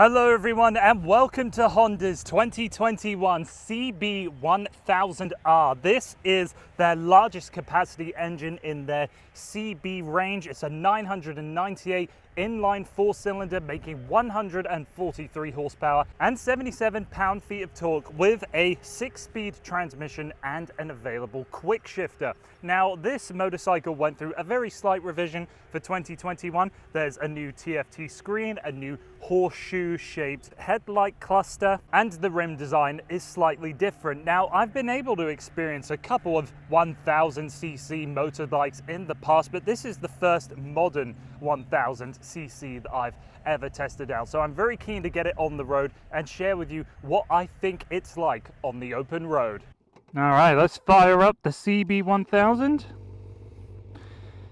Hello everyone and welcome to Honda's 2021 CB1000R. This is their largest capacity engine in their CB range. It's a 998 inline four-cylinder making 143 horsepower and 77 pound-feet of torque with a 6-speed transmission and an available quick shifter. Now this motorcycle went through a very slight revision for 2021. There's a new TFT screen, a new horseshoe-shaped headlight cluster, and the rim design is slightly different. Now I've been able to experience a couple of 1000cc motorbikes in the past, but this is the first modern 1000cc that I've ever tested out. So I'm very keen to get it on the road and share with you what I think it's like on the open road. All right, let's fire up the CB1000.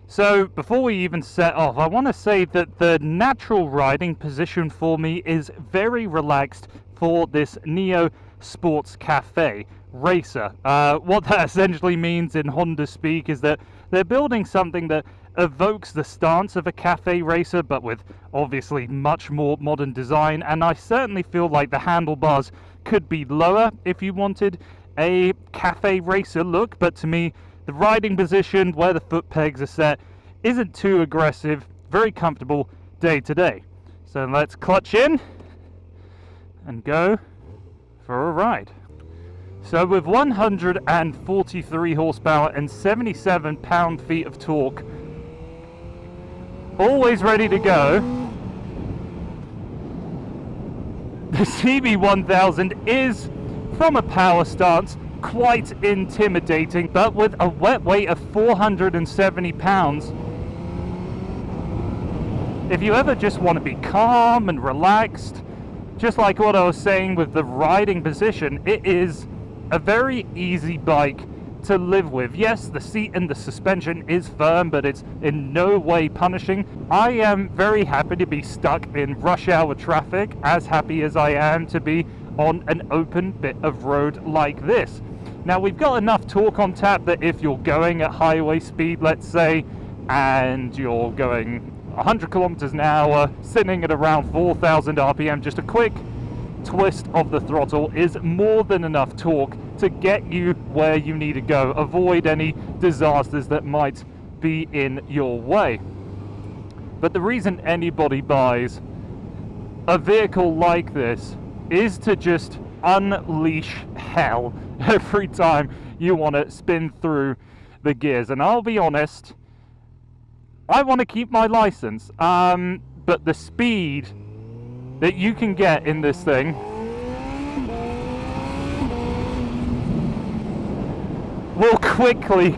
So before we even set off, I want to say that the natural riding position for me is very relaxed for this Neo Sports Cafe Racer. What that essentially means in Honda speak is that they're building something that evokes the stance of a cafe racer, but with obviously much more modern design. And I certainly feel like the handlebars could be lower if you wanted a cafe racer look, but to me, the riding position where the foot pegs are set isn't too aggressive, very comfortable day to day. So let's clutch in and go for a ride. So with 143 horsepower and 77 pound-feet of torque, always ready to go, the CB1000 is, from a power stance, quite intimidating, but with a wet weight of 470 pounds, if you ever just want to be calm and relaxed, just like what I was saying with the riding position, it is a very easy bike to live with. Yes, the seat and the suspension is firm, but it's in no way punishing. I am very happy to be stuck in rush hour traffic, as happy as I am to be on an open bit of road like this. Now we've got enough torque on tap that if you're going at highway speed, let's say, and you're going 100 kilometers an hour, sitting at around 4,000 RPM, just a quick twist of the throttle is more than enough torque to get you where you need to go. Avoid any disasters that might be in your way. But the reason anybody buys a vehicle like this is to just unleash hell every time you want to spin through the gears. And I'll be honest, I want to keep my license, but the speed that you can get in this thing will quickly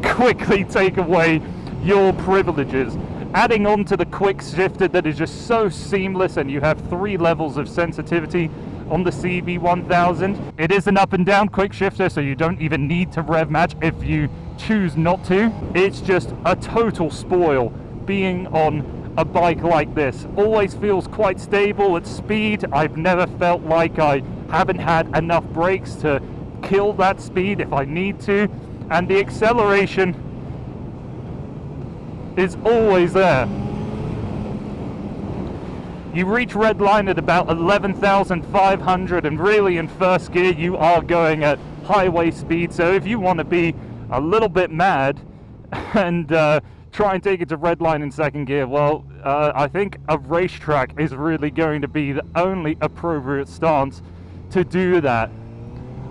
take away your privileges. Adding on to the quick shifter that is just so seamless, and you have 3 levels of sensitivity on the CB1000. It is an up and down quick shifter, so you don't even need to rev match if you choose not to. It's just a total spoil being on a bike like this. Always feels quite stable at speed. I've never felt like I haven't had enough brakes to kill that speed if I need to, and the acceleration is always there. You reach red line at about 11,500, and really in first gear you are going at highway speed. So if you want to be a little bit mad and try and take it to red line in second gear, well, I think a racetrack is really going to be the only appropriate stance to do that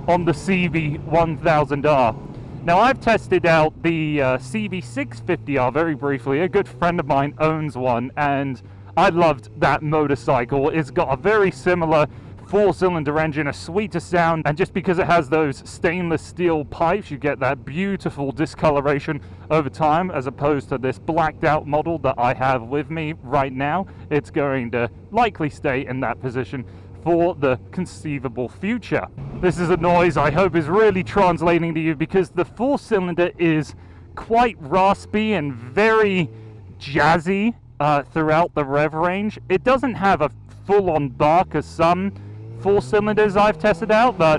on the CB1000R. Now I've tested out the CB650R very briefly. A good friend of mine owns one, and I loved that motorcycle. It's got a very similar 4-cylinder engine, a sweeter sound, and just because it has those stainless steel pipes, you get that beautiful discoloration over time, as opposed to this blacked out model that I have with me right now. It's going to likely stay in that position for the conceivable future. This is a noise I hope is really translating to you, because the 4-cylinder is quite raspy and very jazzy throughout the rev range. It doesn't have a full-on bark as some 4-cylinders I've tested out, but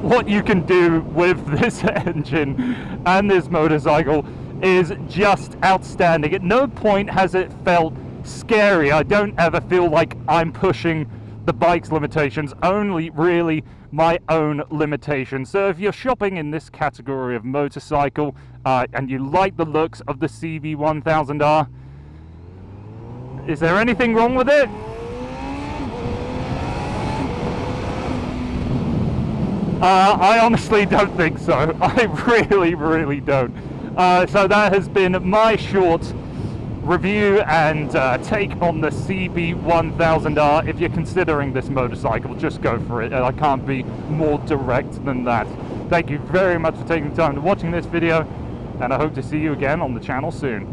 what you can do with this engine and this motorcycle is just outstanding. At no point has it felt scary. I don't ever feel like I'm pushing the bike's limitations, only really my own limitations. So if you're shopping in this category of motorcycle and you like the looks of the CB1000R, is there anything wrong with it? I honestly don't think so. I really don't. So that has been my short review and take on the CB1000R. If you're considering this motorcycle, just go for it. I can't be more direct than that. Thank you very much for taking the time to watching this video, and I hope to see you again on the channel soon.